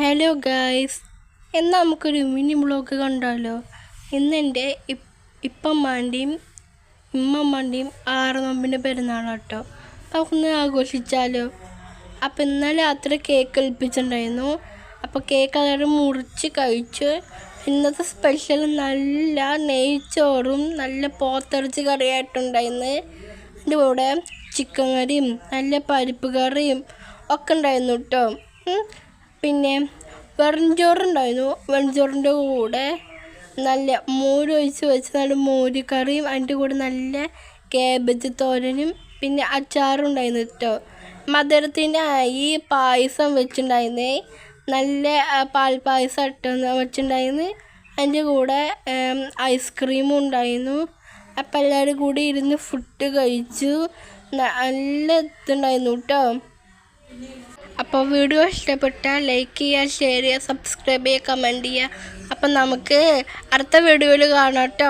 Hello guys, എന്നാൽ നമുക്കൊരു mini vlog കണ്ടാലോ. ഇന്ന് എൻ്റെ ഇപ്പമ്മാൻ്റെയും ഇമ്മമ്മാൻ്റെയും 6 നോമ്പിൻ്റെ പെരുന്നാളാണ് കേട്ടോ. നമുക്കൊന്ന് ആഘോഷിച്ചാലോ. അപ്പോൾ ഇന്നലെ രാത്രി കേക്ക് ഏൽപ്പിച്ചിട്ടുണ്ടായിരുന്നു. അപ്പോൾ കേക്ക് എല്ലാവരും മുറിച്ച് കഴിച്ചു. ഇന്നത്തെ സ്പെഷ്യൽ നല്ല നെയ്ച്ചോറും നല്ല പോത്തിറച്ചി കറിയായിട്ടുണ്ടായിരുന്നു. അതിൻ്റെ കൂടെ ചിക്കൻ കറിയും നല്ല പരിപ്പ് കറിയും ഒക്കെ ഉണ്ടായിരുന്നു കേട്ടോ. പിന്നെ വെറുംചോറുണ്ടായിരുന്നു. വെറുംചോറിൻ്റെ കൂടെ നല്ല മോരൊഴിച്ച് വെച്ച് നല്ല മോര് കറിയും അതിൻ്റെ കൂടെ നല്ല കാബേജ് തോരനും പിന്നെ അച്ചാറും ഉണ്ടായിരുന്നു കേട്ടോ. മധുരത്തിൻ്റെ ഈ പായസം വെച്ചിട്ടുണ്ടായിരുന്നേ, നല്ല പാൽപ്പായസം വെച്ചിട്ടുണ്ടായിരുന്നു. അതിൻ്റെ കൂടെ ഐസ്ക്രീമും ഉണ്ടായിരുന്നു. അപ്പം എല്ലാവരും കൂടി ഇരുന്ന് ഫുഡ് കഴിച്ചു. നല്ല ഇതുണ്ടായിരുന്നു കേട്ടോ. അപ്പോൾ വീഡിയോ ഇഷ്ടപ്പെട്ടാൽ ലൈക്ക് ചെയ്യുക, ഷെയർ ചെയ്യുക, സബ്സ്ക്രൈബ് ചെയ്യുക, കമൻറ്റ് ചെയ്യുക. അപ്പം നമുക്ക് അടുത്ത വീഡിയോയിൽ കാണാം കേട്ടോ.